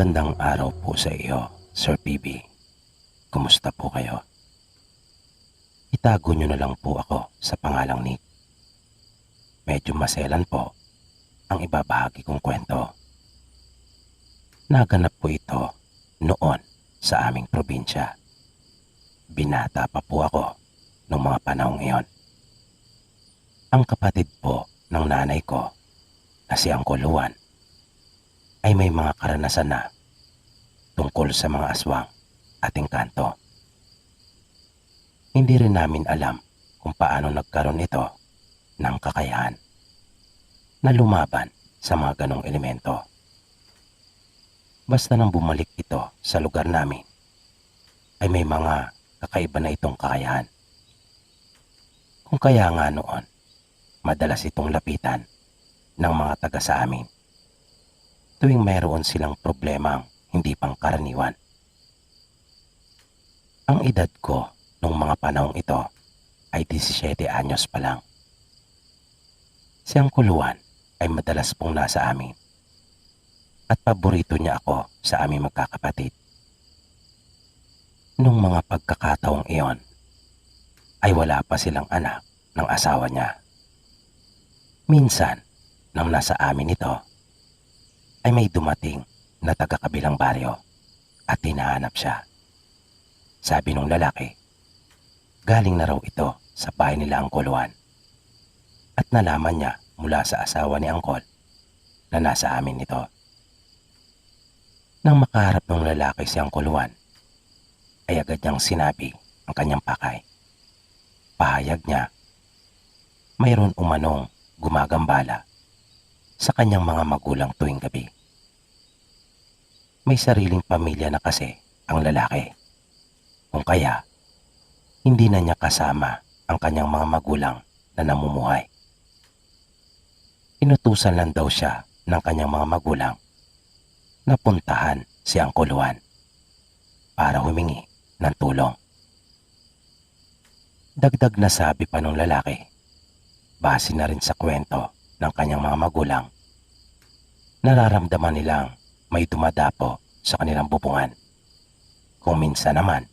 Magandang araw po sa iyo, Sir PB. Kumusta po kayo? Itago nyo na lang po ako sa pangalang Nick. Medyo maselan po ang ibabahagi kong kwento. Naganap po ito noon sa aming probinsya. Binata pa po ako noong mga panahong iyon. Ang kapatid po ng nanay ko na si Uncle Juan ay may mga karanasan na tungkol sa mga aswang at engkanto. Hindi rin namin alam kung paano nagkaroon ito ng kakayahan na lumaban sa mga ganong elemento. Basta nang bumalik ito sa lugar namin, ay may mga kakaiba na itong kakayahan. Kung kaya nga noon, madalas itong lapitan ng mga taga sa amin tuwing mayroon silang problemang hindi pangkaraniwan. Ang edad ko nung mga panahong ito ay 17 anyos pa lang. Si Uncle Juan ay madalas pong nasa amin at paborito niya ako sa aming magkakapatid. Nung mga pagkakataong iyon ay wala pa silang anak ng asawa niya. Minsan, nang nasa amin ito, ay may dumating na taga-kabilang baryo at hinahanap siya. Sabi nung lalaki, galing na raw ito sa bahay nila Uncle Juan at nalaman niya mula sa asawa ni Uncle na nasa amin ito. Nang makaharap ng lalaki si Uncle Juan, ay agad niyang sinabi ang kanyang pakay. Pahayag niya, mayroon umanong gumagambala sa kanyang mga magulang tuwing gabi. May sariling pamilya na kasi ang lalaki. Kung kaya, hindi na niya kasama ang kanyang mga magulang na namumuhay. Inutusan lang daw siya ng kanyang mga magulang na puntahan si Uncle Juan para humingi ng tulong. Dagdag na sabi pa ng lalaki, base na rin sa kwento ng kanyang mga magulang, nararamdaman nilang may dumadapo sa kanilang bubungan. Kung minsan naman,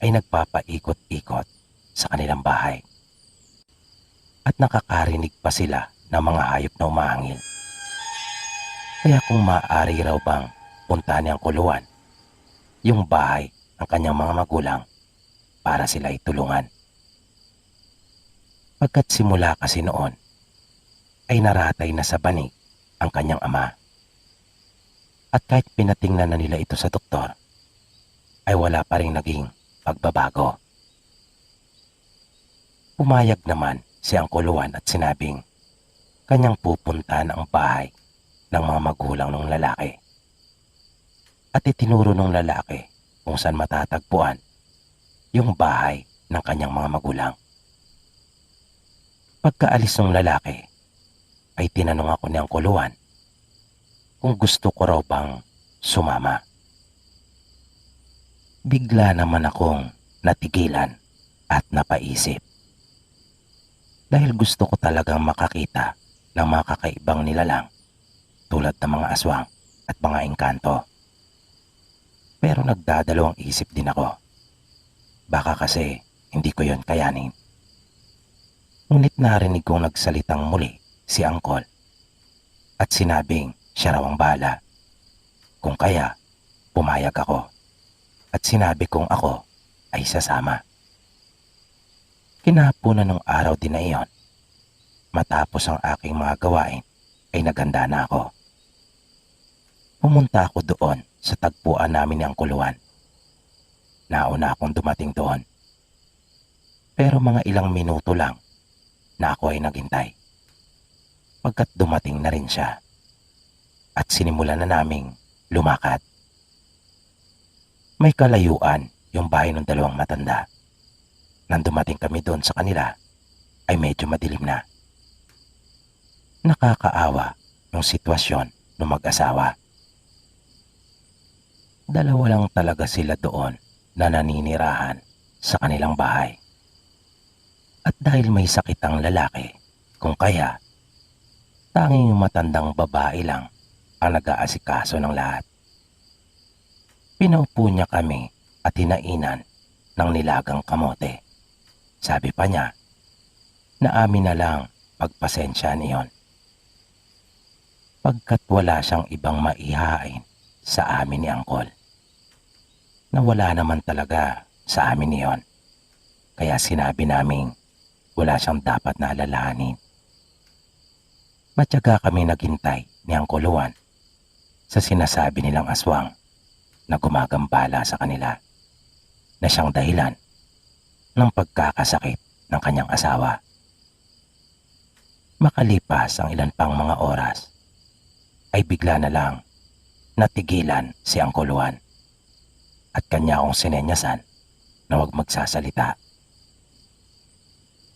ay nagpapaikot-ikot sa kanilang bahay. At nakakarinig pa sila ng mga hayop na umahangil. Kaya kung maaari raw bang puntahan ni Uncle Juan yung bahay ng kanyang mga magulang para sila itulungan. Pagkat simula kasi noon, ay naratay na sa banig ang kanyang ama. At kahit pinatingnan na nila ito sa doktor, ay wala pa rin naging pagbabago. Pumayag naman si Uncle Juan at sinabing kanyang pupuntahan ang bahay ng mga magulang ng lalaki. At itinuro ng lalaki kung saan matatagpuan yung bahay ng kanyang mga magulang. Pagkaalis ng lalaki, ay tinanong ako ni Uncle Juan kung gusto ko raw bang sumama. Bigla naman akong natigilan at napaisip. Dahil gusto ko talagang makakita ng mga kakaibang nilalang tulad ng mga aswang at mga engkanto. Pero nagdadalawang isip din ako. Baka kasi hindi ko yon kayanin. Ngunit narinig kong nagsalitang muli si Uncle at sinabing siya raw ang bahala. Kung kaya, pumayag ako at sinabi kong ako ay sasama. Kinahaponan ng araw din na iyon, matapos ang aking mga gawain ay naghanda na ako. Pumunta ako doon sa tagpuan namin ni Uncle Juan. Nauna akong dumating doon. Pero mga ilang minuto lang na ako ay naghintay. Pagkat dumating na rin siya at sinimulan na naming lumakad. May kalayuan yung bahay ng dalawang matanda. Nang dumating kami doon sa kanila ay medyo madilim na. Nakakaawa yung sitwasyon ng mag-asawa. Dalawa lang talaga sila doon na naninirahan sa kanilang bahay. At dahil may sakit ang lalaki, kung kaya, tanging yung matandang babae lang ang nag-aasikaso ng lahat. Pinaupo niya kami at hinainan ng nilagang kamote. Sabi pa niya na amin na lang pagpasensya niyon. Pagkat wala siyang ibang maihain sa amin ni Angkol. Na wala naman talaga sa amin niyon. Kaya sinabi naming wala siyang dapat na alalahanin. Matyaga kami naghintay ni Angkol Juan sa sinasabi nilang aswang na gumagambala sa kanila na siyang dahilan ng pagkakasakit ng kanyang asawa. Makalipas ang ilan pang mga oras, ay bigla na lang natigilan si Angkol Juan at kanya akong sinenyasan na huwag magsasalita.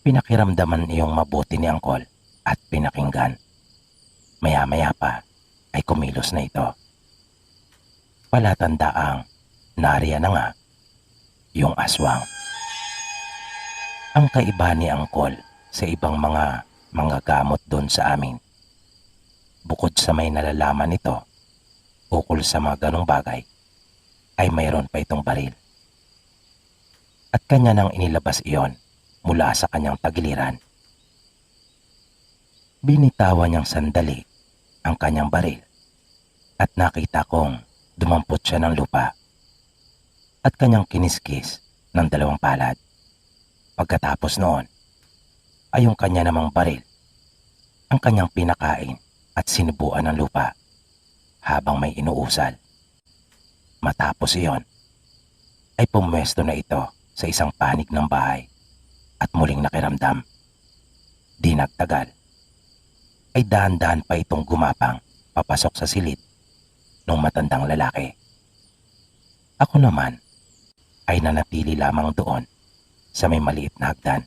Pinakiramdaman iyong mabuti ni Angkol at pinakinggan. Maya-maya pa ay kumilos na ito. Palatandaang nariyan na nga yung aswang. Ang kaiba ni Angkol sa ibang mga manggagamot doon sa amin, bukod sa may nalalaman nito ukol sa mga ganong bagay, ay mayroon pa itong baril. At kanya nang inilabas iyon mula sa kanyang tagiliran. Binitawan niyang sandali ang kanyang baril at nakita kong dumampot siya ng lupa at kanyang kiniskis ng 2 palad. Pagkatapos noon ay yung kanya namang baril ang kanyang pinakain at sinubuan ng lupa habang may inuusal. Matapos iyon ay pumwesto na ito sa isang panig ng bahay at muling nakiramdam. Di nagtagal ay dahan-dahan pa itong gumapang papasok sa silid ng matandang lalaki. Ako naman ay nanatili lamang doon sa may maliit na hagdan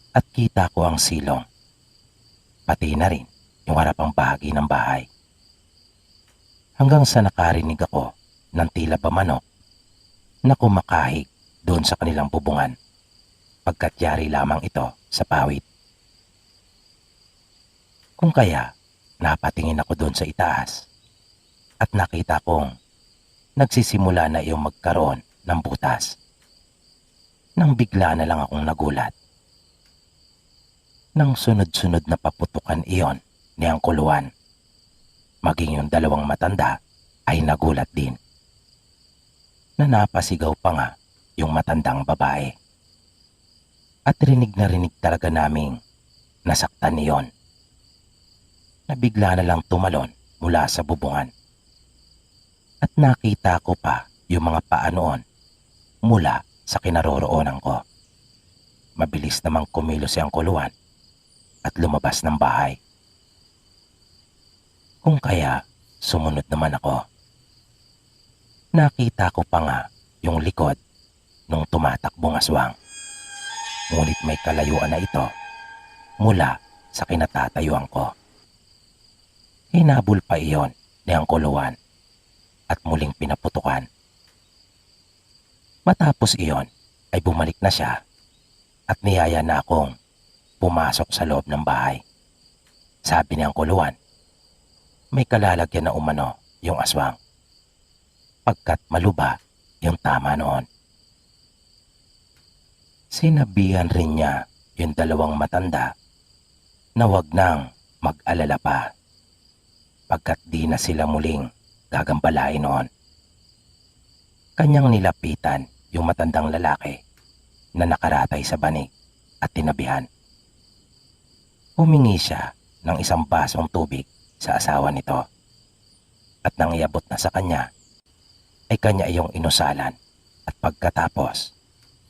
at kita ko ang silong, pati na rin yung harapang bahagi ng bahay. Hanggang sa nakarinig ako ng tila pamanok na kumakahig doon sa kanilang bubungan, pagkat yari lamang ito sa pawid. Kung kaya, napatingin ako doon sa itaas at nakita kong nagsisimula na iyong magkaroon ng butas. Nang bigla na lang akong nagulat. Nang sunod-sunod na paputukan iyon ni Angkol Juan, maging yung 2 matanda ay nagulat din. Na napasigaw pa nga yung matandang babae. At rinig na rinig talaga naming nasaktan niyon. Nabigla na lang tumalon mula sa bubungan. At nakita ko pa yung mga paa noon mula sa kinaroroonan ko. Mabilis namang kumilos si Angkol Juan at lumabas ng bahay. Kung kaya, sumunod naman ako. Nakita ko pa nga yung likod nung tumatakbong aswang. Ngunit may kalayuan na ito mula sa kinatatayuan ko. Hinabol pa iyon ni Angkol Juan at muling pinaputukan. Matapos iyon ay bumalik na siya at niyaya na akong pumasok sa loob ng bahay. Sabi ni Angkol Juan, may kalalagyan na umano yung aswang, pagkat maluba yung tama noon. Sinabihan rin niya yung 2 matanda na wag nang mag-alala pa, pagkat di na sila muling gagambalain noon. Kanyang nilapitan yung matandang lalaki na nakaratay sa banig at tinabihan. Humingi siya ng 1 basong tubig sa asawa nito at nang iabot na sa kanya ay kanya iyong inusalan at pagkatapos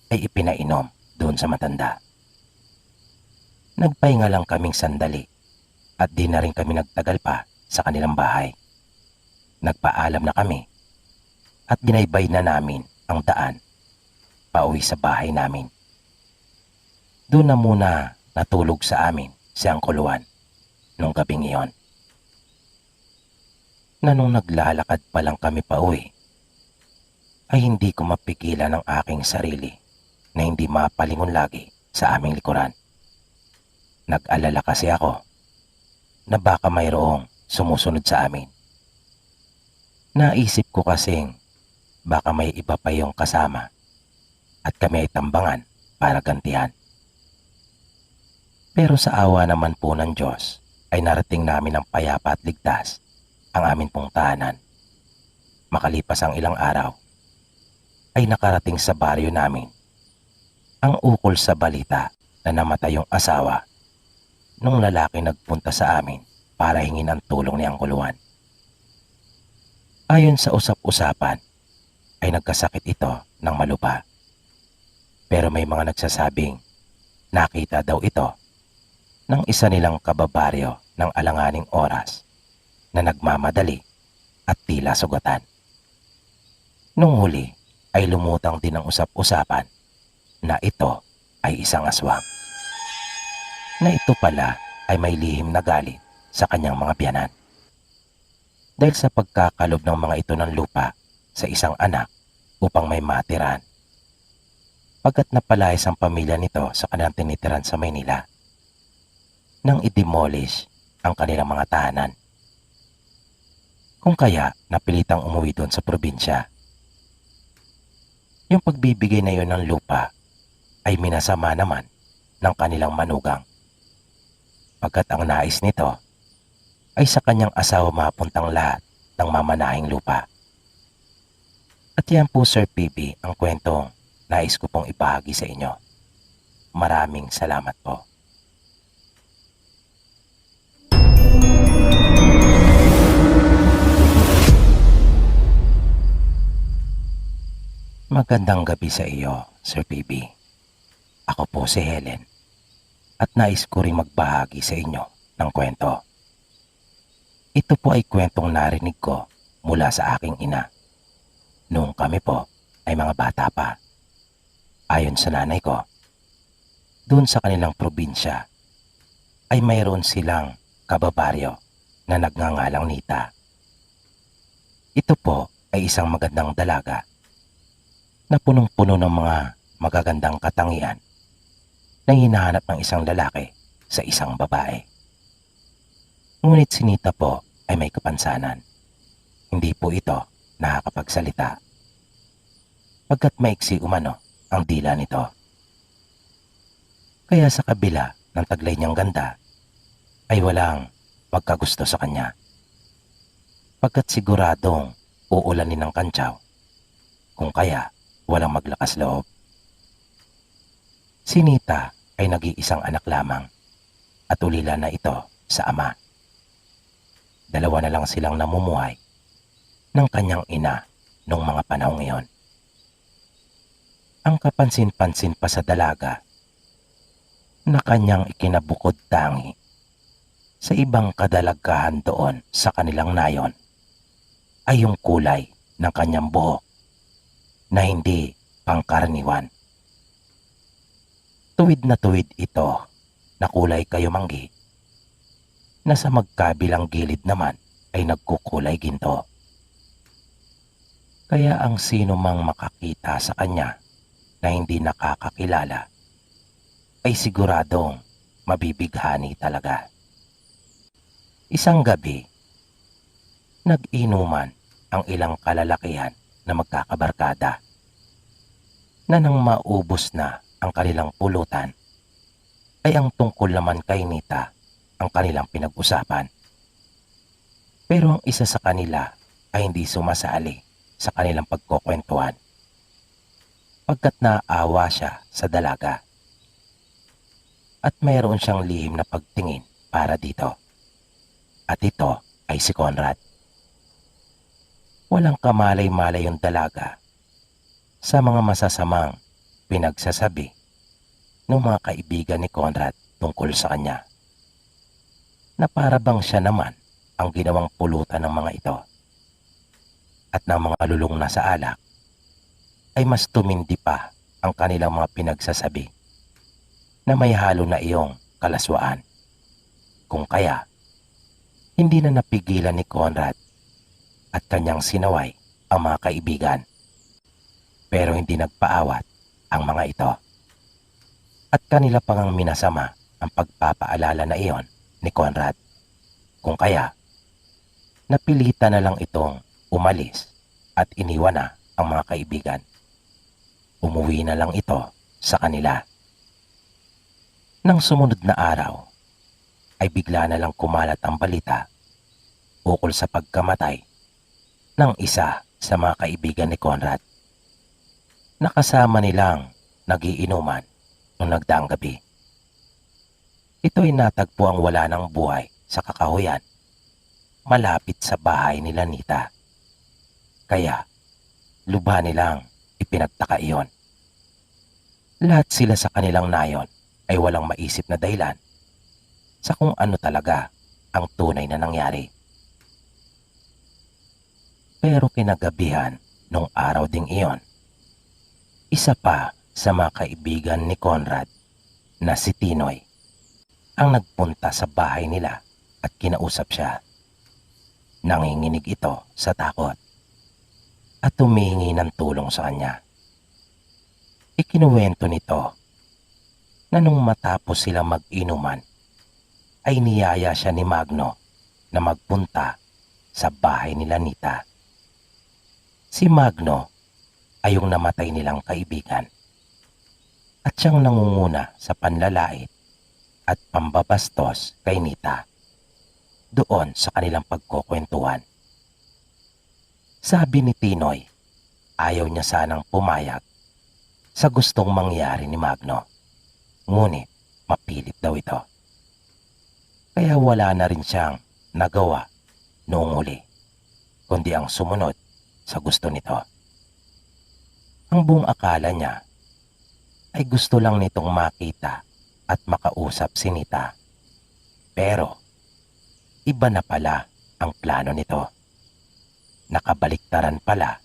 ay ipinainom doon sa matanda. Nagpahinga lang kaming sandali at di na rin kami nagtagal pa sa kanilang bahay. Nagpaalam na kami at binaybay na namin ang daan pauwi sa bahay namin. Doon na muna natulog sa amin si Angkol Juan nung gabing iyon. Na nung naglalakad pa lang kami pauwi, ay hindi ko mapigilan ang aking sarili na hindi mapalingon lagi sa aming likuran. Nag-alala kasi ako na baka mayroong sumusunod sa amin. Naisip ko kasing baka may iba pa yung kasama at kami ay tambangan para gantihan. Pero sa awa naman po ng Diyos ay narating namin ng payapa at ligtas ang amin pong tahanan. Makalipas ang ilang araw ay nakarating sa baryo namin ang ukol sa balita na namatay yung asawa nung lalaki nagpunta sa amin para hingin ang tulong ni Angkuluan. Ayon sa usap-usapan ay nagkasakit ito ng malupa. Pero may mga nagsasabing nakita daw ito ng isa nilang kababaryo ng alanganing oras na nagmamadali at tila sugatan. Nung huli ay lumutang din ang usap-usapan na ito ay isang aswang. Na ito pala ay may lihim na galit sa kanyang mga biyanan. Dahil sa pagkakalob ng mga ito ng lupa sa isang anak upang may matiran. Pagkat napalayas ang pamilya nito sa kanilang tinitiran sa Maynila nang i-demolish ang kanilang mga tahanan. Kung kaya napilitang umuwi doon sa probinsya. Yung pagbibigay na yun ng lupa ay minasama naman ng kanilang manugang. Pagkat ang nais nito ay sa kanyang asawa mapuntang lahat ng mamanahing lupa. At yan po Sir PB ang kwentong nais ko pong ibahagi sa inyo. Maraming salamat po. Magandang gabi sa iyo, Sir PB. Ako po si Helen at nais ko ring magbahagi sa inyo ng kwento. Ito po ay kwentong narinig ko mula sa aking ina. Noong kami po ay mga bata pa. Ayon sa nanay ko, doon sa kanilang probinsya ay mayroon silang kababaryo na nagngangalang Nita. Ito po ay isang magandang dalaga na punong-puno ng mga magagandang katangian na hinahanap ng isang lalaki sa isang babae. Ngunit si Nita po ay may kapansanan. Hindi po ito nakakapagsalita. Pagkat maiksi umano ang dila nito. Kaya sa kabila ng taglay niyang ganda ay walang pagkagusto sa kanya. Pagkat siguradong uulanin ng kantsaw kung kaya walang maglakas loob. Si Nita ay nag-iisang anak lamang at ulila na ito sa ama. Dalawa na lang silang namumuhay ng kanyang ina noong mga panahong iyon. Ang kapansin-pansin pa sa dalaga na kanyang ikinabukod tangi sa ibang kadalagahan doon sa kanilang nayon ay yung kulay ng kanyang buhok na hindi pangkaraniwan. Tuwid na tuwid ito na kulay kayumanggi na sa magkabilang gilid naman ay nagkukulay ginto. Kaya ang sino mang makakita sa kanya na hindi nakakakilala ay siguradong mabibighani talaga. Isang gabi, nag-inuman ang ilang kalalakihan na magkakabarkada na nang maubos na ang kanilang pulutan ay ang tungkol naman kay Nita ang kanilang pinag-usapan. Pero ang isa sa kanila ay hindi sumasali sa kanilang pagkukwentuhan pagkat naawa siya sa dalaga at mayroon siyang lihim na pagtingin para dito. At ito ay si Conrad. Walang kamalay-malay yung dalaga sa mga masasamang pinagsasabi ng mga kaibigan ni Conrad tungkol sa kanya. Na para bang siya naman ang ginawang pulutan ng mga ito. At ng mga alulong na sa alak ay mas tumindi pa ang kanilang mga pinagsasabi na may halo na iyong kalaswaan. Kung kaya, hindi na napigilan ni Conrad at kanyang sinaway ang mga kaibigan. Pero hindi nagpaawat ang mga ito. At kanila pang minasama ang pagpapaalala na iyon ni Conrad. Kung kaya, napilitan na lang itong umalis at iniwan na ang mga kaibigan. Umuwi na lang ito sa kanila. Nang sumunod na araw, ay bigla na lang kumalat ang balita ukol sa pagkamatay ng isa sa mga kaibigan ni Conrad. Nakasama nilang nagiinuman noong nagdaang gabi. Ito'y natagpo ang wala ng buhay sa kakahuyan malapit sa bahay nila Nita. Kaya lubha nilang ipinagtaka iyon. Lahat sila sa kanilang nayon ay walang maisip na dahilan sa kung ano talaga ang tunay na nangyari. Pero kinagabihan nung araw ding iyon, isa pa sa mga kaibigan ni Conrad na si Tinoy ang nagpunta sa bahay nila at kinausap siya. Nanginginig ito sa takot at humihingi ng tulong sa kanya. Ikinuwento nito na nung matapos sila mag-inuman ay niyaya siya ni Magno na magpunta sa bahay nila Nita. Si Magno ay yung namatay nilang kaibigan at siyang nangunguna sa panlalait at pambabastos kay Nita doon sa kanilang pagkukwentuhan. Sabi ni Tinoy, ayaw niya sanang pumayag sa gustong mangyari ni Magno. Ngunit mapilit daw ito. Kaya wala na rin siyang nagawa noong huli, kundi ang sumunod sa gusto nito. Ang buong akala niya ay gusto lang nitong makita at makausap si Nita. Pero iba na pala ang plano nito. Nakabaliktaran pala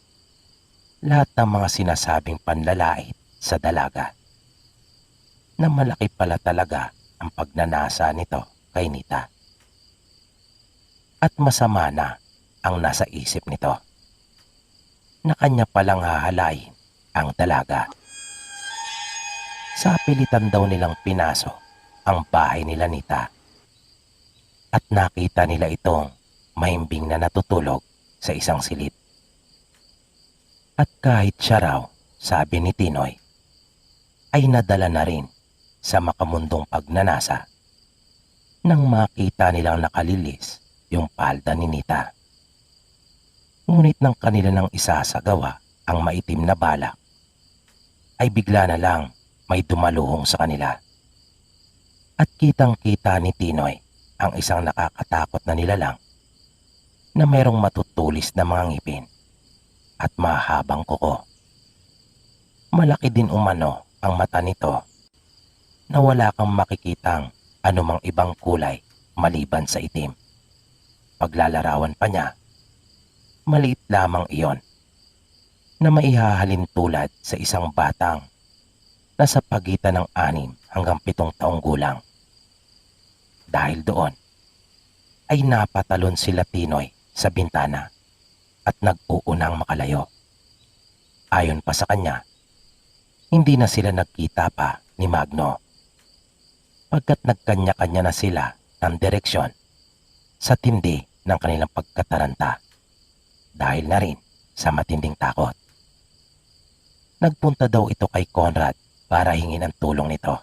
lahat ng mga sinasabing panlalait sa dalaga, na malaki pala talaga ang pagnanasa nito kay Nita. At masama na ang nasa isip nito, na kanya palang hahalain ang dalaga. Sa pilitan daw nilang pinasok ang bahay nila Nita at nakita nila itong mahimbing na natutulog sa isang silid. At kahit siya raw, sabi ni Tinoy, ay nadala na rin sa makamundong pagnanasa nang makita nilang nakalilis yung palda ni Nita. Ngunit nang kanila nang isasagawa ang maitim na balak, ay bigla na lang may dumaluhong sa kanila. At kitang-kita ni Tinoy ang isang nakakatakot na nilalang na mayroong matutulis na mga ngipin at mahabang kuko. Malaki din umano ang mata nito na wala kang makikitang anumang ibang kulay maliban sa itim. Paglalarawan pa niya, maliit lamang iyon na maihahalin tulad sa isang batang nasa pagitan ng 6 hanggang 7 taong gulang. Dahil doon, ay napatalon sila Tinoy sa bintana at nag-uunang makalayo. Ayon pa sa kanya, hindi na sila nagkita pa ni Magno, pagkat nagkanya-kanya na sila ng direksyon sa tindi ng kanilang pagkataranta dahil na rin sa matinding takot. Nagpunta daw ito kay Conrad para hingin ang tulong nito.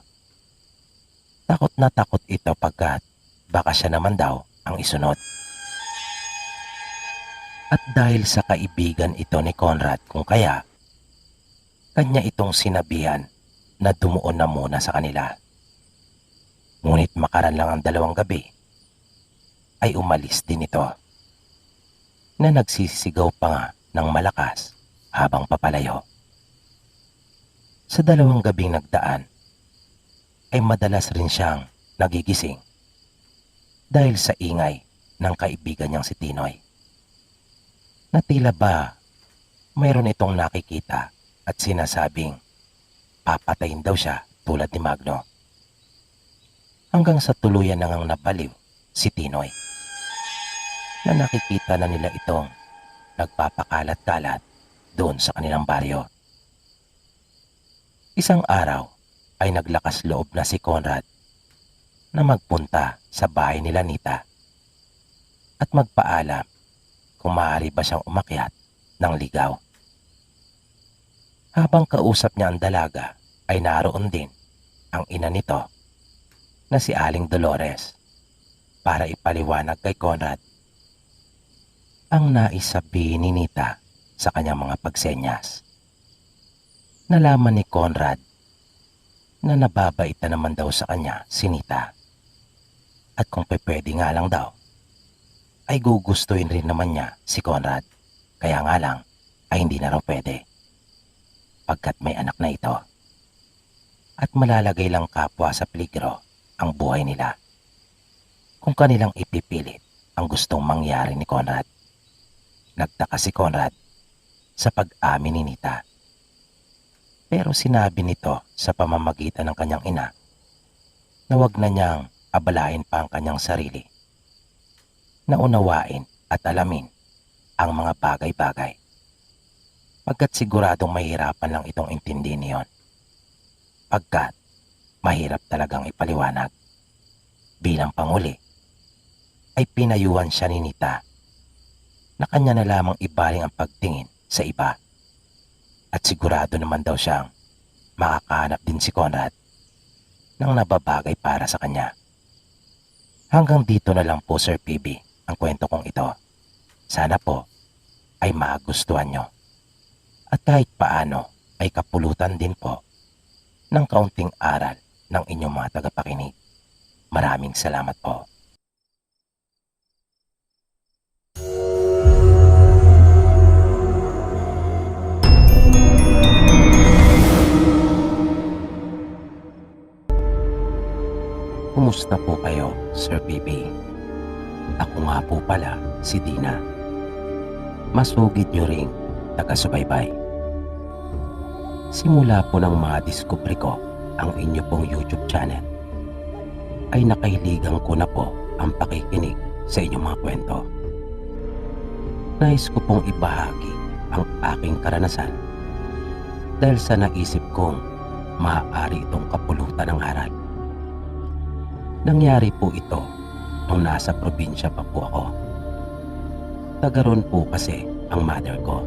Takot na takot ito pagkat baka siya naman daw ang isunod. At dahil sa kaibigan ito ni Conrad kung kaya, kanya itong sinabihan na dumuon na muna sa kanila. Ngunit makaran lang ang 2 gabi, ay umalis din ito, na nagsisigaw pa nga ng malakas habang papalayo. Sa 2 gabing nagdaan, ay madalas rin siyang nagigising dahil sa ingay ng kaibigan niyang si Tinoy, na tila ba mayroon itong nakikita at sinasabing papatayin daw siya tulad ni Magno. Hanggang sa tuluyan na ngang napaliw si Tinoy, na nakikita na nila itong nagpapakalat-kalat doon sa kanilang baryo. Isang araw ay naglakas loob na si Conrad na magpunta sa bahay nila Nita at magpaalam kung maaari ba siyang umakyat ng ligaw. Habang kausap niya ang dalaga ay naroon din ang ina nito na si Aling Dolores para ipaliwanag kay Conrad ang nais sabihin ni Nita sa kanyang mga pagsenyas. Nalaman ni Conrad na nababaitan naman daw sa kanya si Nita. At kung pwede nga lang daw, ay gugustuhin rin naman niya si Conrad. Kaya nga lang ay hindi na raw pwede. Pagkat may anak na ito. At malalagay lang kapwa sa peligro ang buhay nila. Kung kanilang ipipilit ang gustong mangyari ni Conrad. Nagtaka si Conrad sa pag-amin ni Nita. Pero sinabi nito sa pamamagitan ng kanyang ina na wag na niyang abalahin pa ang kanyang sarili. Naunawain at alamin ang mga bagay-bagay. Pagkat siguradong mahirapan lang itong intindihin niyon. Pagkat mahirap talagang ipaliwanag. Bilang panguli, ay pinayuhan siya ni Nita na kanya na lamang ibaling ang pagtingin sa iba. At sigurado naman daw siyang makakahanap din si Conrad ng nababagay para sa kanya. Hanggang dito na lang po, Sir PB, ang kwento kong ito. Sana po ay magustuhan nyo. At kahit paano ay kapulutan din po ng kaunting aral ng inyong mga tagapakinig. Maraming salamat po. Kumusta po kayo, Sir PB? Ako nga po pala si Dina. Masugid nyo ring taga-subaybay. Simula po nang madiskubre ko ang inyo pong YouTube channel, ay nakahiligan ko na po ang pakikinig sa inyong mga kwento. Nais ko pong ibahagi ang aking karanasan dahil sa naisip kong maaari itong kapulutan ng aral. Nangyari po ito nung nasa probinsya pa po ako. Taga roon po kasi ang mother ko.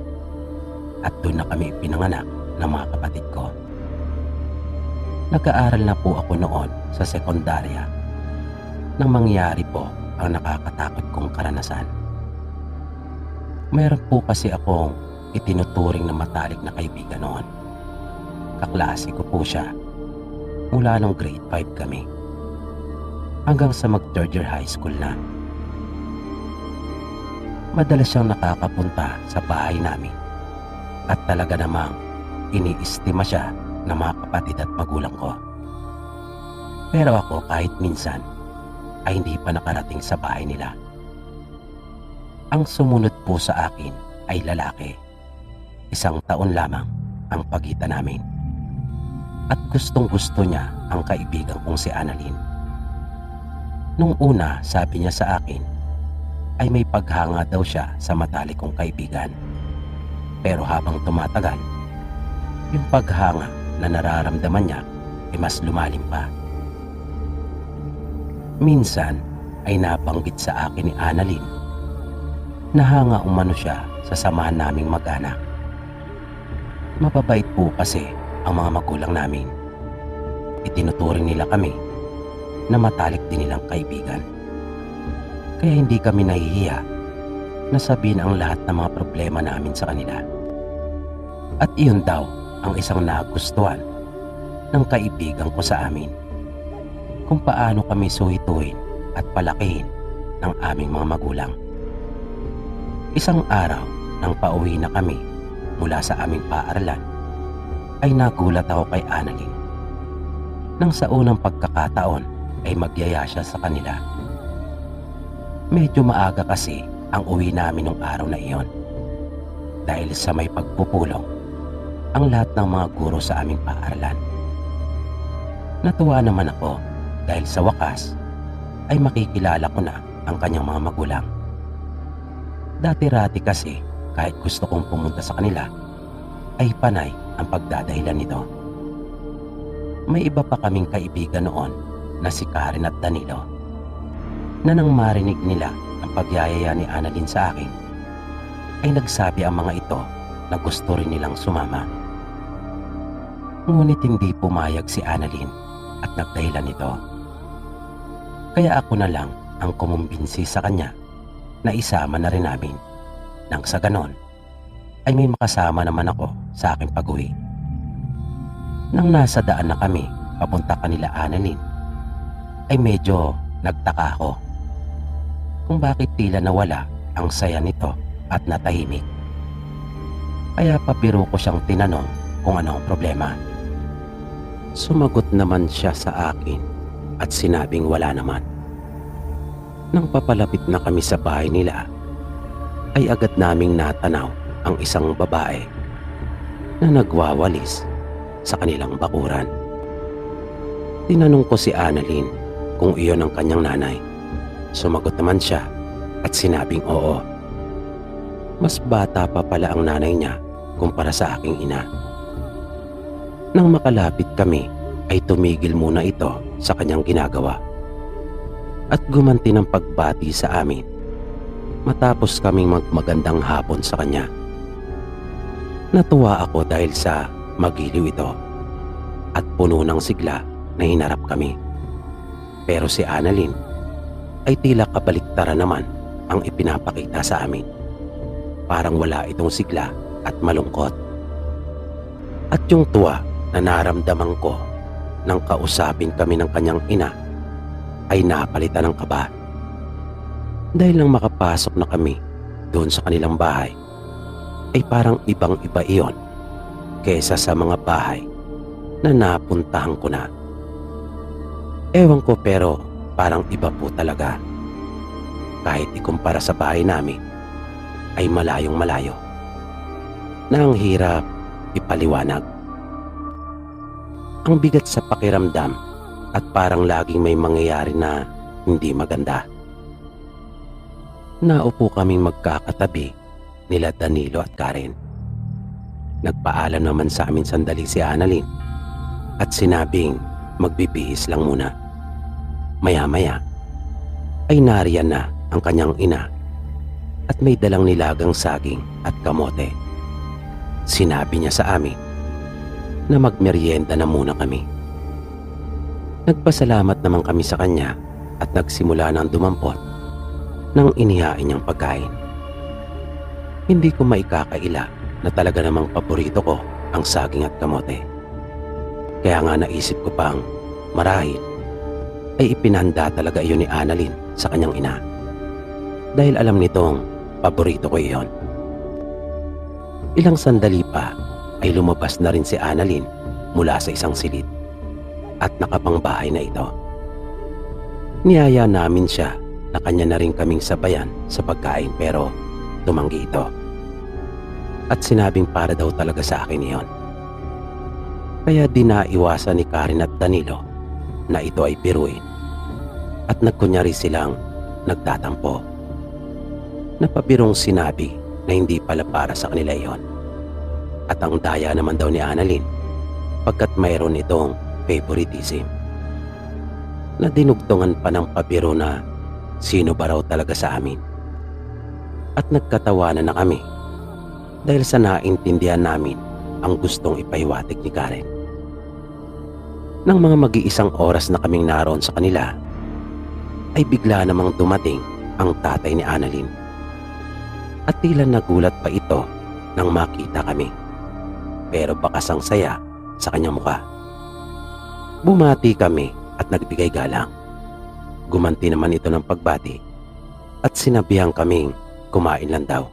At doon na kami pinanganak ng mga kapatid ko. Nag-aaral na po ako noon sa sekundarya nang mangyari po ang nakakatakot kong karanasan. Mayroon po kasi akong itinuturing na matalik na kaibigan noon. Kaklase ko po siya mula nung grade 5 kami hanggang sa mag-third year high school na. Madalas siyang nakakapunta sa bahay namin at talaga namang iniistima siya ng mga kapatid at magulang ko. Pero ako kahit minsan ay hindi pa nakarating sa bahay nila. Ang sumunod po sa akin ay lalaki. 1 taon lamang ang pagitan namin. At gustong gusto niya ang kaibigan kong si Annalyn. Nung una, sabi niya sa akin, ay may paghanga daw siya sa matalik kong kaibigan. Pero habang tumatagal, yung paghanga na nararamdaman niya ay mas lumalim pa. Minsan ay nabanggit sa akin ni Annalyn na hanga umano siya sa samahan naming mag-anak. Mababait po kasi ang mga magulang namin. Itinuturing nila kami na matalik din nilang kaibigan. Kaya hindi kami nahihiya na sabihin ang lahat ng mga problema namin sa kanila. At iyon daw ang isang nagustuhan ng kaibigan ko sa amin. Kung paano kami suhituin at palakihin ng aming mga magulang. Isang araw nang pauwi na kami mula sa aming paaralan, ay nagulat ako kay Annalyn. Nang sa unang pagkakataon ay magyaya siya sa kanila. Medyo maaga kasi ang uwi namin nung araw na iyon. Dahil sa may pagpupulong ang lahat ng mga guro sa aming paaralan. Natuwa naman ako dahil sa wakas ay makikilala ko na ang kanyang mga magulang. Dati-rati kasi kahit gusto kong pumunta sa kanila ay panay ang pagdadahilan nito. May iba pa kaming kaibigan noon na si Karen at Danilo na nang marinig nila ang pagyayaya ni Annalyn sa akin ay nagsabi ang mga ito na gusto rin nilang sumama. Ngunit hindi pumayag si Annalyn at nagdahilan nito. Kaya ako na lang ang kumumbinsi sa kanya na isama na rin namin. Nang sa ganon ay may makasama naman ako sa aking pag-uwi. Nang nasa daan na kami papunta kanila Annalyn ay medyo nagtaka ako kung bakit tila nawala ang saya nito at natahimik. Kaya pabiro ko siyang tinanong kung ano ang problema. Sumagot naman siya sa akin at sinabing wala naman. Nang papalapit na kami sa bahay nila ay agad naming natanaw ang isang babae na nagwawalis sa kanilang bakuran. Tinanong ko si Annalyn kung iyon ang kanyang nanay. Sumagot naman siya at sinabing oo. Mas bata pa pala ang nanay niya kumpara sa aking ina. Nang makalapit kami ay tumigil muna ito sa kanyang ginagawa at gumanti ng pagbati sa amin matapos kaming magmagandang hapon sa kanya. Natuwa ako dahil sa magiliw ito at puno ng sigla na hinarap kami. Pero si Annalyn ay tila kabaliktaran naman ang ipinapakita sa amin. Parang wala itong sigla at malungkot. At yung tuwa na naramdaman ko nang kausapin kami ng kanyang ina ay napalitan ng kaba. Dahil nang makapasok na kami doon sa kanilang bahay ay parang ibang-iba iyon kaysa sa mga bahay na napuntahan ko na. Ewan ko pero parang iba po talaga. Kahit ikumpara sa bahay namin ay malayong malayo na ang hirap ipaliwanag. Ang bigat sa pakiramdam at parang laging may mangyayari na hindi maganda. Naupo kaming magkakatabi nila Danilo at Karen. Nagpaalam naman sa amin sandali si Annalyn at sinabing magbibihis lang muna. Maya-maya ay nariyan na ang kanyang ina at may dalang nilagang saging at kamote. Sinabi niya sa amin na magmeryenda na muna kami. Nagpasalamat naman kami sa kanya at nagsimula ng dumampot ng inihain niyang pagkain. Hindi ko maikakaila na talaga namang paborito ko ang saging at kamote. Kaya nga naisip ko pang marahil ay ipinahanda talaga iyon ni Annalyn sa kanyang ina. Dahil alam nitong paborito ko iyon. Ilang sandali pa ay lumabas na rin si Annalyn mula sa isang silid at nakapangbahay na ito. Niyaya namin siya na kanya na rin kaming sabayan sa pagkain pero tumanggi ito. At sinabing para daw talaga sa akin iyon. Kaya di naiwasan ni Karen at Danilo na ito ay biruin at nagkunyari silang nagtatampo. Napabirong sinabi na hindi pala para sa kanila iyon. At ang daya naman daw ni Annalyn pagkat mayroon itong favoritism. Na dinugtungan pa ng pabiro na sino ba raw talaga sa amin. At nagkatawanan na kami dahil sa naintindihan namin ang gustong ipahiwatig ni Karen. Nang mga mag-iisang oras na kaming naroon sa kanila ay bigla namang dumating ang tatay ni Annalyn. At tila nagulat pa ito nang makita kami. Pero bakas ang saya sa kanyang mukha. Bumati kami at nagbigay galang. Gumanti naman ito ng pagbati at sinabihan kaming kumain lang daw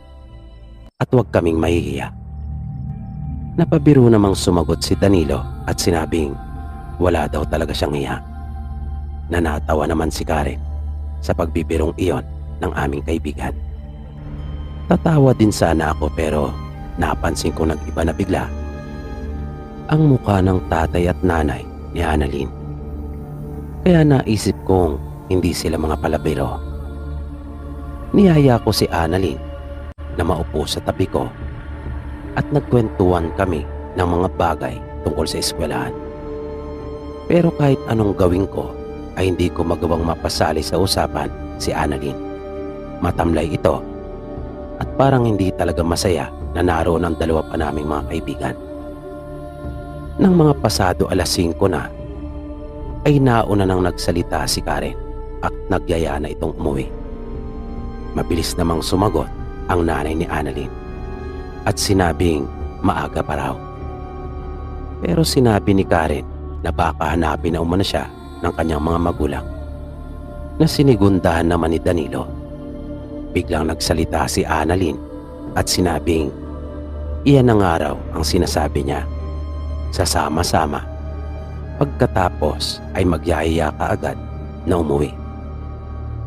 at huwag kaming mahihiya. Napabiro namang sumagot si Danilo at sinabing wala daw talaga siyang hiya. Nanatawa naman si Karen sa pagbibirong iyon ng aming kaibigan. Tatawa din sana ako pero napansin ko nag-iba na bigla ang mukha ng tatay at nanay ni Annalyn. Kaya naisip kong hindi sila mga palabiro. Niyaya ko si Annalyn na maupo sa tabi ko at nagkwentuhan kami ng mga bagay tungkol sa eskwelahan. Pero kahit anong gawin ko ay hindi ko magawang mapasali sa usapan si Annalyn. Matamlay ito at parang hindi talaga masaya na naroon ang dalawa pa naming mga kaibigan. Nang mga pasado alas 5 na, ay nauna nang nagsalita si Karen at nagyaya na itong umuwi. Mabilis namang sumagot ang nanay ni Annalyn at sinabing maaga pa raw. Pero sinabi ni Karen na baka hanapin na umano siya ng kanyang mga magulang na sinigundahan naman ni Danilo. Biglang nagsalita si Annalyn at sinabing iyan ang araw ang sinasabi niya. Sasama-sama. Pagkatapos ay magyayaya ka agad na umuwi.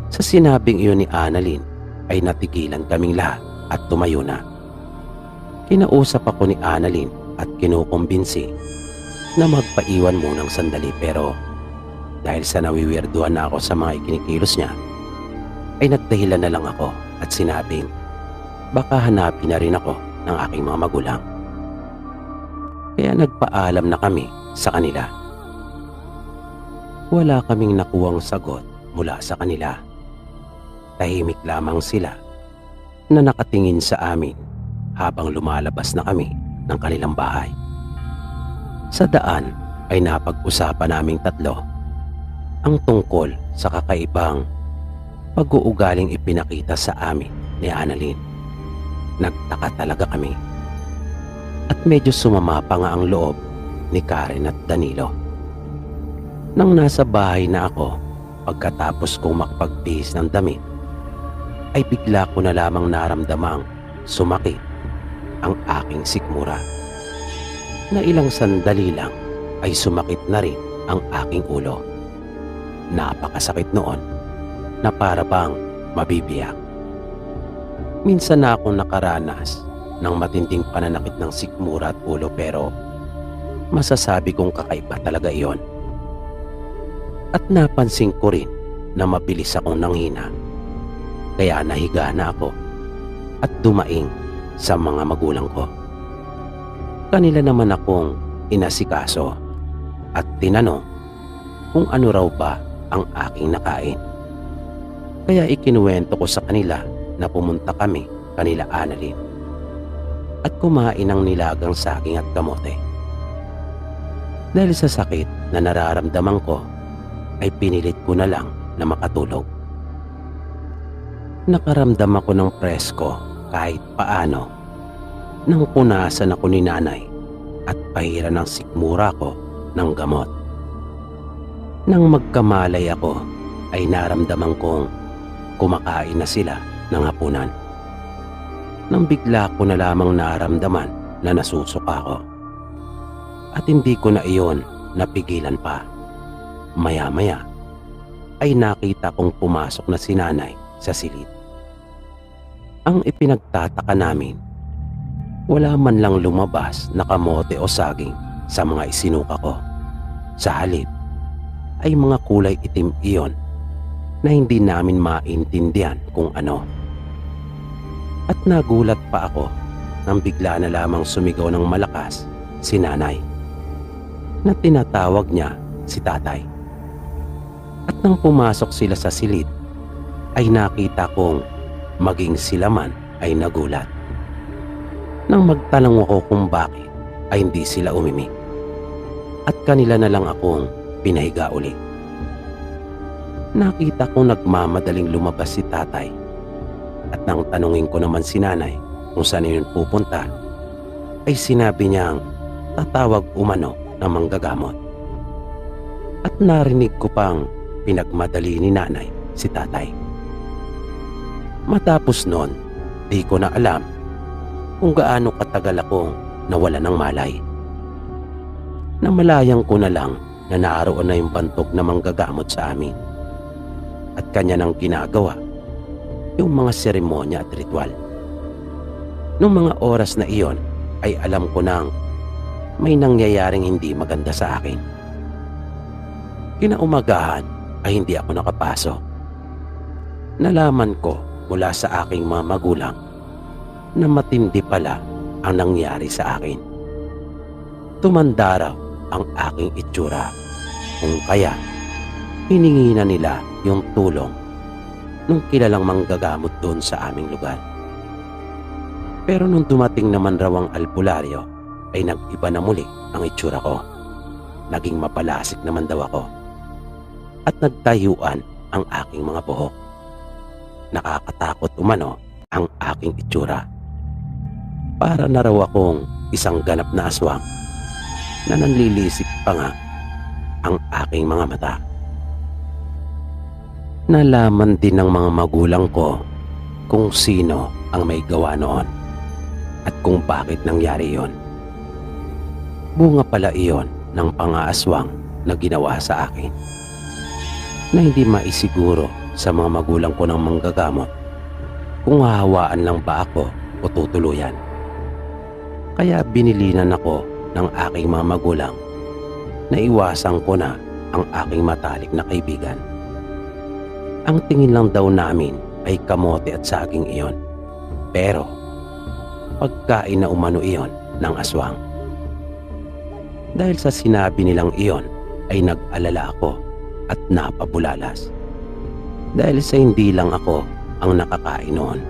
Sa sinabing iyon ni Annalyn ay natigilan kaming lahat at tumayo na. Kinausap ako ni Annalyn at kinukumbinsi na magpaiwan munang sandali, pero dahil sa nawiwirduhan na ako sa mga ikinikilos niya ay nagdahilan na lang ako at sinabing baka hanapin na rin ako ng aking mga magulang. Kaya nagpaalam na kami sa kanila. Wala kaming nakuwang sagot mula sa kanila. Tahimik lamang sila na nakatingin sa amin habang lumalabas na kami ng kanilang bahay. Sa daan ay napag-usapan naming tatlo ang tungkol sa kakaibang pag-uugaling ipinakita sa amin ni Annalyn. Nagtaka talaga kami. At medyo sumama pa nga ang loob ni Karen at Danilo. Nang nasa bahay na ako, pagkatapos kong makapagtihis ng damit, ay bigla ko na lamang naramdamang sumakit ang aking sikmura. Na ilang sandali lang ay sumakit na rin ang aking ulo. Napakasakit noon na para bang mabibiyak. Minsan na akong nakaranas ng matinding pananakit ng sikmura at ulo, pero masasabi kong kakaiba talaga iyon. At napansin ko rin na mabilis akong nanghina. Kaya nahiga na ako at dumaing sa mga magulang ko. Kanila naman akong inasikaso at tinanong kung ano raw ba ang aking nakain. Kaya ikinuwento ko sa kanila na pumunta kami kanila Annalyn at kumain ng nilagang saging at kamote. Dahil sa sakit na nararamdaman ko, ay pinilit ko na lang na makatulog. Nakaramdam ako ng presko kahit paano nang punasan ako ni nanay at pahiran ng sikmura ko ng gamot. Nang magkamalay ako, ay naramdaman kong kumakain na sila ng hapunan. Nang bigla ko na lamang naramdaman na nasusuka ako. At hindi ko na iyon napigilan pa. Maya-maya ay nakita kong pumasok na si nanay sa silid. Ang ipinagtataka namin, wala man lang lumabas na kamote o saging sa mga isinuka ko. Sa halip ay mga kulay itim iyon na hindi namin maintindihan kung ano. At nagulat pa ako nang bigla na lamang sumigaw ng malakas si nanay na tinatawag niya si tatay. At nang pumasok sila sa silid ay nakita kong maging sila man ay nagulat. Nang magtanong ako kung bakit ay hindi sila umimik at kanila na lang akong pinahiga ulit. Nakita kong nagmamadaling lumabas si tatay at nang tanungin ko naman si nanay kung saan yun pupunta, ay sinabi niyang tatawag umano ng manggagamot. At narinig ko pang pinagmadali ni nanay si tatay. Matapos nun, di ko na alam kung gaano katagal akong nawala ng malay. Namalayang ko na lang na naroon na yung bantog na manggagamot sa amin at kanya nang ginagawa yung mga seremonya at ritual. Noong mga oras na iyon ay alam ko nang may nangyayaring hindi maganda sa akin. Kinaumagahan ay hindi ako nakapasok. Nalaman ko mula sa aking mga magulang na matindi pala ang nangyari sa akin. Tumanda raw ang aking itsura, kung kaya hiningi na nila yung tulong nung kilalang manggagamot doon sa aming lugar. Pero nung dumating naman raw ang albularyo ay nag-iba na muli ang itsura ko. Naging mapalasik naman daw ako. At nagtayuan ang aking mga buhok. Nakakatakot umano ang aking itsura. Para na raw akong isang ganap na aswang na nanlilisik pa nga ang aking mga mata. Nalaman din ng mga magulang ko kung sino ang may gawa noon at kung bakit nangyari yon. Bunga pala iyon ng pang-aaswang na ginawa sa akin, na hindi maisiguro sa mga magulang ko ng manggagamot kung hahawaan lang ba ako o tutuluyan. Kaya binilinan ako ng aking mga magulang na iwasan ko na ang aking matalik na kaibigan. Ang tingin lang daw namin ay kamote at saging iyon, pero pagkain na umano iyon ng aswang. Dahil sa sinabi nilang iyon ay nag-alala ako at napabulalas. Dahil sa hindi lang ako ang nakakain noon.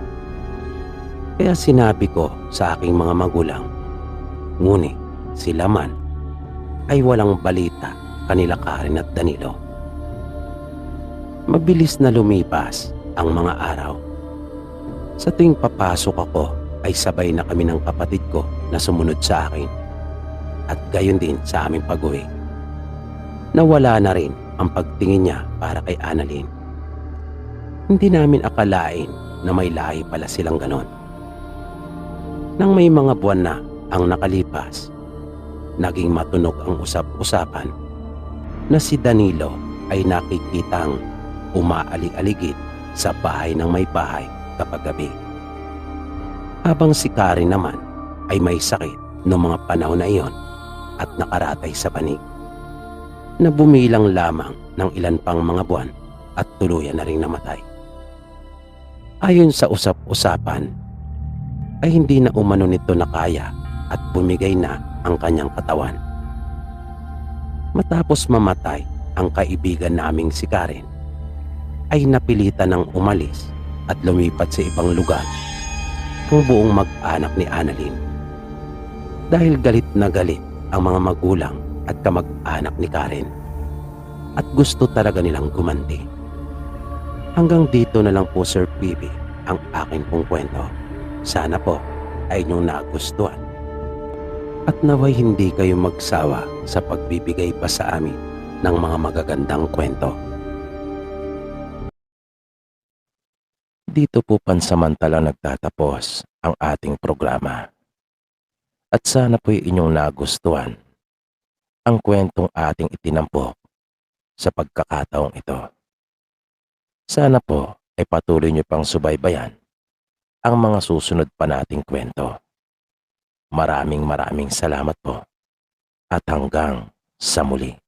Kaya sinabi ko sa aking mga magulang, ngunit sila man ay walang balita kanila Karen at Danilo. Mabilis na lumipas ang mga araw. Sa tuwing papasok ako ay sabay na kami ng kapatid ko na sumunod sa akin. At gayon din sa aming pag-uwi. Nawala na rin ang pagtingin niya para kay Annalyn. Hindi namin akalain na may lahi pala silang ganon. Nang may mga buwan na ang nakalipas, naging matunog ang usap-usapan na si Danilo ay nakikitang umaalig-aligid sa bahay ng may bahay kapag gabi. Habang si Karen naman ay may sakit noong mga panahon na iyon at nakaratay sa panig, na bumilang lamang ng ilan pang mga buwan at tuluyan na ring namatay. Ayon sa usap-usapan, ay hindi na umano nito nakaya at bumigay na ang kanyang katawan. Matapos mamatay ang kaibigan naming si Karen, ay napilitan ng umalis at lumipat sa ibang lugar ang buong mag-anak ni Annalyn. Dahil galit na galit ang mga magulang at kamag-anak ni Karen at gusto talaga nilang gumanti. Hanggang dito na lang po, Sir PB, ang akin pong kwento. Sana po ay inyong nagustuhan at naway hindi kayo magsawa sa pagbibigay pa sa amin ng mga magagandang kwento. Dito po pansamantalang nagtatapos ang ating programa. At sana po'y inyong nagustuhan ang kwentong ating itinampok sa pagkakataong ito. Sana po ay patuloy niyo pang subaybayan ang mga susunod pa nating kwento. Maraming salamat po at hanggang sa muli.